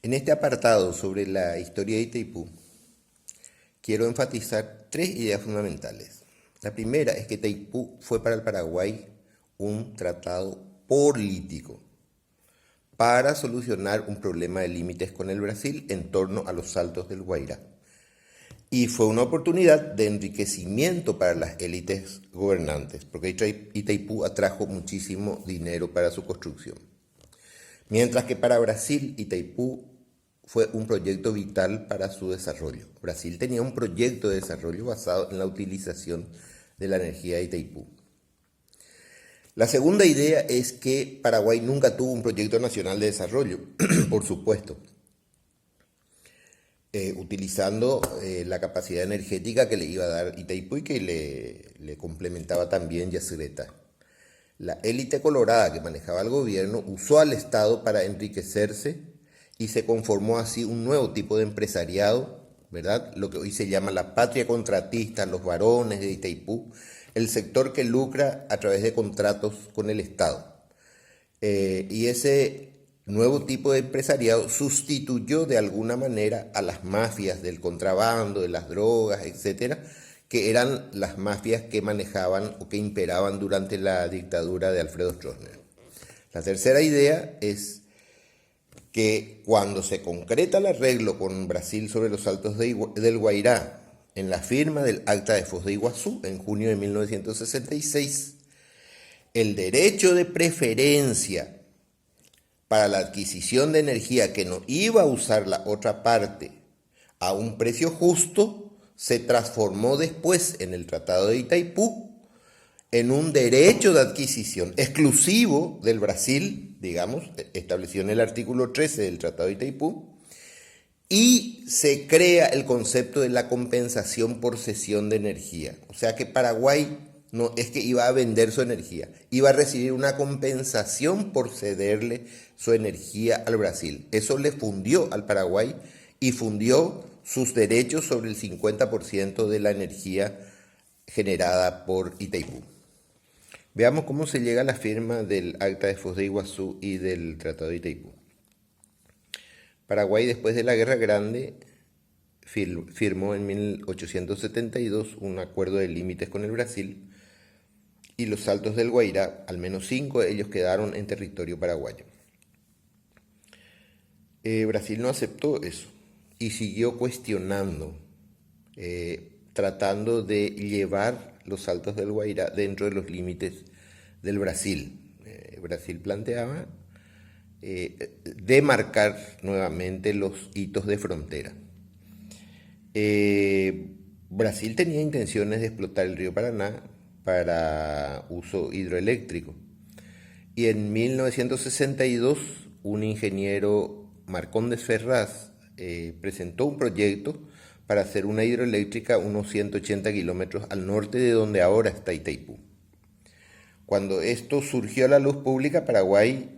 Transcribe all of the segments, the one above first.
En este apartado sobre la historia de Itaipú, quiero enfatizar tres ideas fundamentales. La primera es que Itaipú fue para el Paraguay un tratado político para solucionar un problema de límites con el Brasil en torno a los Saltos del Guairá. Y fue una oportunidad de enriquecimiento para las élites gobernantes, porque Itaipú atrajo muchísimo dinero para su construcción. Mientras que para Brasil, Itaipú fue un proyecto vital para su desarrollo. Brasil tenía un proyecto de desarrollo basado en la utilización de la energía de Itaipú. La segunda idea es que Paraguay nunca tuvo un proyecto nacional de desarrollo, por supuesto, utilizando la capacidad energética que le iba a dar Itaipú y que le complementaba también Yacyretá. La élite colorada que manejaba el gobierno usó al Estado para enriquecerse y se conformó así un nuevo tipo de empresariado, ¿verdad? Lo que hoy se llama la patria contratista, los varones de Itaipú, el sector que lucra a través de contratos con el Estado. Y ese nuevo tipo de empresariado sustituyó de alguna manera a las mafias del contrabando, de las drogas, etcétera, que eran las mafias que manejaban o que imperaban durante la dictadura de Alfredo Stroessner. La tercera idea es que cuando se concreta el arreglo con Brasil sobre los Altos del Guairá en la firma del Acta de Foz de Iguazú en junio de 1966, el derecho de preferencia para la adquisición de energía que no iba a usar la otra parte a un precio justo se transformó después en el Tratado de Itaipú en un derecho de adquisición exclusivo del Brasil, digamos, establecido en el artículo 13 del Tratado de Itaipú, y se crea el concepto de la compensación por cesión de energía. O sea que Paraguay no es que iba a vender su energía, iba a recibir una compensación por cederle su energía al Brasil. Eso le fundió al Paraguay y fundió sus derechos sobre el 50% de la energía generada por Itaipú. Veamos cómo se llega a la firma del Acta de Foz de Iguazú y del Tratado de Itaipú. Paraguay, después de la Guerra Grande, firmó en 1872 un acuerdo de límites con el Brasil y los Saltos del Guairá, al menos 5 de ellos quedaron en territorio paraguayo. Brasil no aceptó eso y siguió cuestionando, tratando de llevar los Saltos del Guairá dentro de los límites del Brasil. Brasil planteaba demarcar nuevamente los hitos de frontera. Brasil tenía intenciones de explotar el río Paraná para uso hidroeléctrico. Y en 1962 un ingeniero, Marcondes Ferraz, presentó un proyecto para hacer una hidroeléctrica unos 180 kilómetros al norte de donde ahora está Itaipú. Cuando esto surgió a la luz pública, Paraguay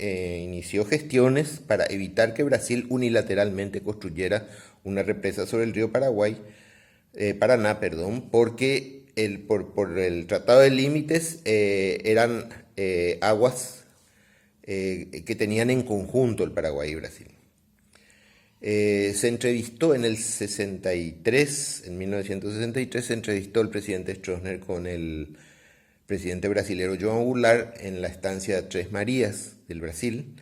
inició gestiones para evitar que Brasil unilateralmente construyera una represa sobre el río Paraná, porque por el Tratado de Límites eran aguas que tenían en conjunto el Paraguay y Brasil. Se entrevistó en el 63, en 1963, se entrevistó el presidente Stroessner con el presidente brasilero João Goulart en la estancia Tres Marías del Brasil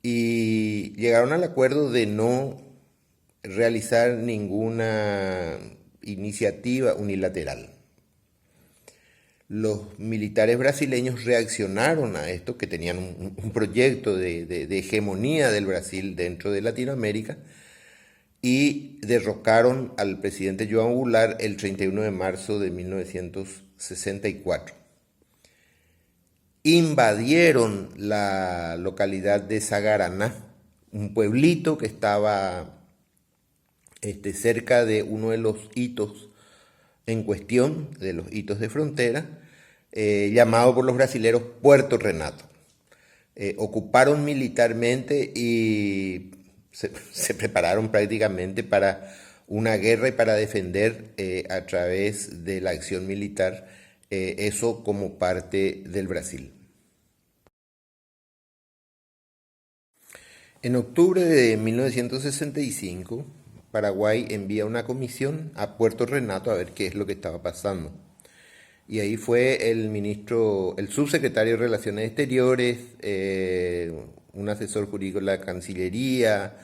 y llegaron al acuerdo de no realizar ninguna iniciativa unilateral. Los militares brasileños reaccionaron a esto, que tenían un proyecto de hegemonía del Brasil dentro de Latinoamérica, y derrocaron al presidente João Goulart el 31 de marzo de 1964. Invadieron la localidad de Sagaraná, un pueblito que estaba cerca de uno de los hitos en cuestión, de los hitos de frontera, llamado por los brasileros Puerto Renato. Ocuparon militarmente y se prepararon prácticamente para una guerra y para defender a través de la acción militar eso como parte del Brasil. En octubre de 1965, Paraguay envía una comisión a Puerto Renato a ver qué es lo que estaba pasando. Y ahí fue el subsecretario de Relaciones Exteriores, un asesor jurídico de la Cancillería,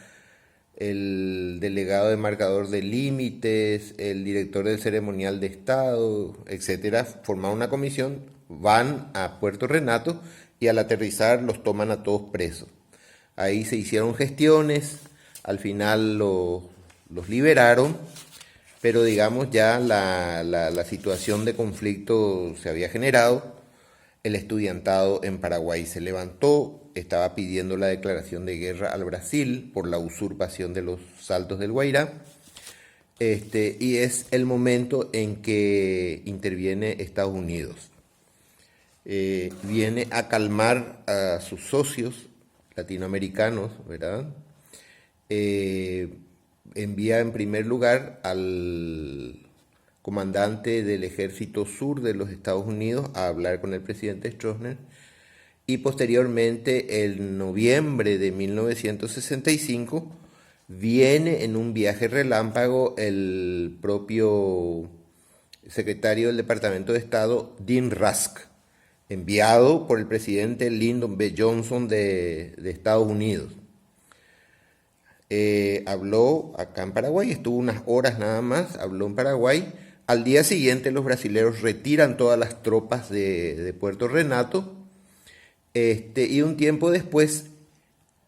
el delegado de marcador de límites, el director del ceremonial de Estado, etcétera, formaron una comisión, van a Puerto Renato y al aterrizar los toman a todos presos. Ahí se hicieron gestiones, al final los liberaron, pero digamos ya la situación de conflicto se había generado. El estudiantado en Paraguay se levantó, estaba pidiendo la declaración de guerra al Brasil por la usurpación de los Saltos del Guairá. Y es el momento en que interviene Estados Unidos. Viene a calmar a sus socios latinoamericanos, ¿verdad? Envía en primer lugar al comandante del Ejército Sur de los Estados Unidos a hablar con el presidente Stroessner, y posteriormente, en noviembre de 1965, viene en un viaje relámpago el propio secretario del Departamento de Estado, Dean Rusk, enviado por el presidente Lyndon B. Johnson de Estados Unidos. Habló acá en Paraguay, estuvo unas horas nada más, habló en Paraguay. Al día siguiente los brasileños retiran todas las tropas de Puerto Renato, y un tiempo después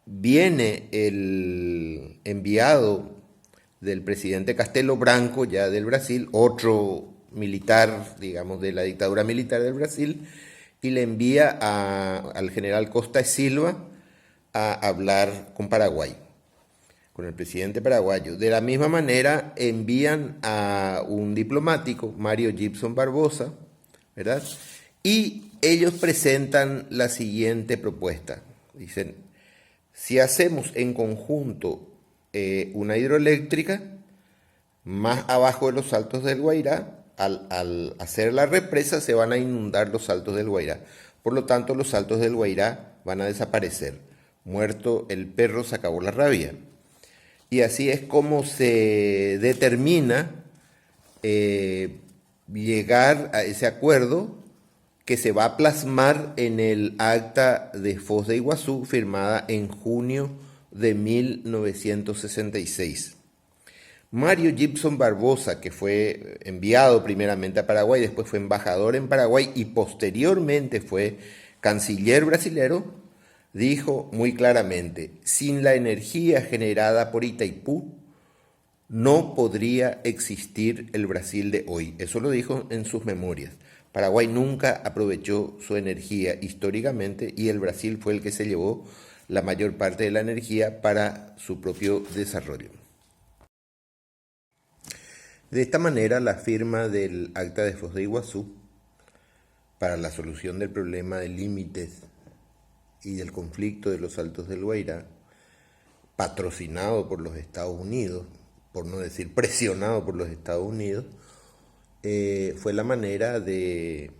viene el enviado del presidente Castelo Branco, ya del Brasil, otro militar, digamos, de la dictadura militar del Brasil, y le envía al general Costa y Silva a hablar con Paraguay, con el presidente paraguayo. De la misma manera envían a un diplomático, Mario Gibson Barbosa, ¿verdad? Y ellos presentan la siguiente propuesta. Dicen, si hacemos en conjunto una hidroeléctrica más abajo de los Saltos del Guairá, al hacer la represa se van a inundar los Saltos del Guairá. Por lo tanto, los Saltos del Guairá van a desaparecer. Muerto el perro, se acabó la rabia. Y así es como se determina llegar a ese acuerdo que se va a plasmar en el acta de Foz de Iguazú, firmada en junio de 1966. Mario Gibson Barbosa, que fue enviado primeramente a Paraguay, después fue embajador en Paraguay y posteriormente fue canciller brasilero, dijo muy claramente, sin la energía generada por Itaipú, no podría existir el Brasil de hoy. Eso lo dijo en sus memorias. Paraguay nunca aprovechó su energía históricamente y el Brasil fue el que se llevó la mayor parte de la energía para su propio desarrollo. De esta manera, la firma del Acta de Foz de Iguazú para la solución del problema de límites y del conflicto de los Saltos del Guairá, patrocinado por los Estados Unidos, por no decir presionado por los Estados Unidos, fue la manera de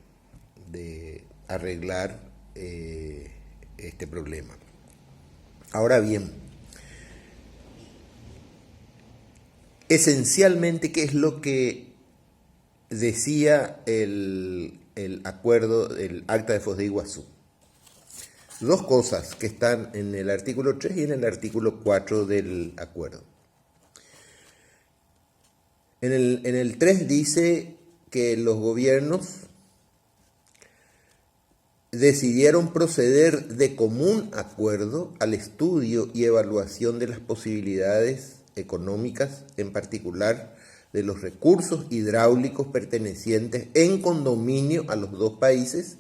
arreglar este problema. Ahora bien, esencialmente, ¿qué es lo que decía el acuerdo, el Acta de Foz de Iguazú? Dos cosas que están en el artículo 3 y en el artículo 4 del acuerdo. En el 3 dice que los gobiernos decidieron proceder de común acuerdo al estudio y evaluación de las posibilidades económicas, en particular de los recursos hidráulicos pertenecientes en condominio a los dos países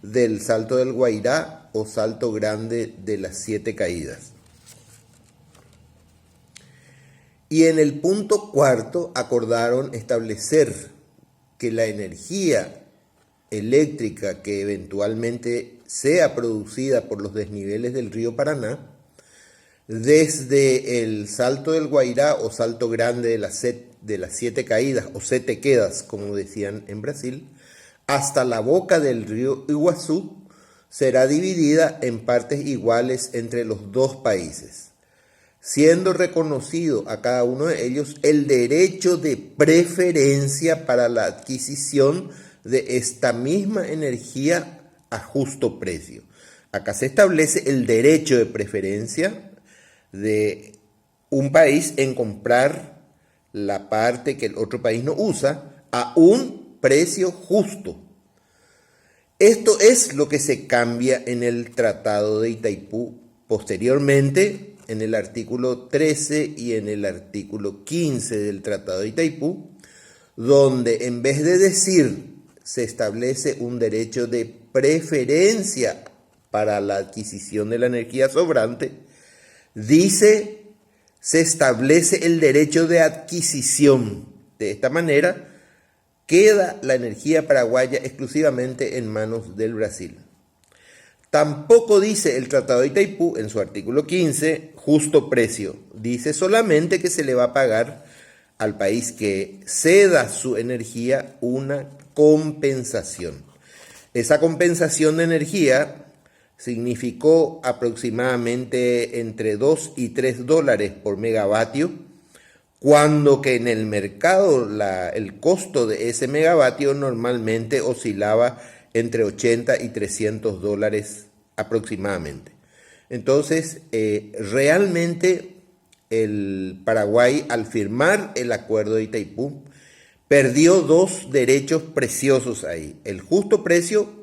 del Salto del Guairá o Salto Grande de las Siete Caídas. Y en el punto 4 acordaron establecer que la energía eléctrica que eventualmente sea producida por los desniveles del río Paraná, desde el Salto del Guairá o Salto Grande de las Siete Caídas o Sete Quedas, como decían en Brasil, hasta la boca del río Iguazú, será dividida en partes iguales entre los dos países. siendo reconocido a cada uno de ellos el derecho de preferencia para la adquisición de esta misma energía a justo precio. Acá se establece el derecho de preferencia de un país en comprar la parte que el otro país no usa a un precio justo. Esto es lo que se cambia en el Tratado de Itaipú posteriormente, en el artículo 13 y en el artículo 15 del Tratado de Itaipú, donde en vez de decir se establece un derecho de preferencia para la adquisición de la energía sobrante, dice se establece el derecho de adquisición. De esta manera, queda la energía paraguaya exclusivamente en manos del Brasil. Tampoco dice el Tratado de Itaipú, en su artículo 15, justo precio. Dice solamente que se le va a pagar al país que ceda su energía una compensación. Esa compensación de energía significó aproximadamente entre 2 y 3 dólares por megavatio, cuando que en el mercado el costo de ese megavatio normalmente oscilaba entre 80 y 300 dólares aproximadamente. Entonces, realmente el Paraguay, al firmar el acuerdo de Itaipú, perdió dos derechos preciosos ahí: el justo precio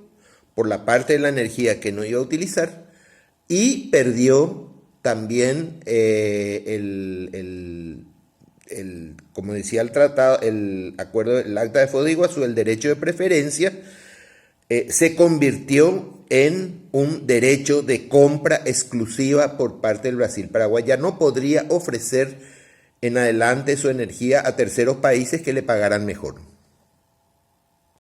por la parte de la energía que no iba a utilizar, y perdió también como decía el tratado, el acuerdo, el acta de Foz de Iguazú, el derecho de preferencia, se convirtió en un derecho de compra exclusiva por parte del Brasil. Paraguay ya no podría ofrecer en adelante su energía a terceros países que le pagaran mejor.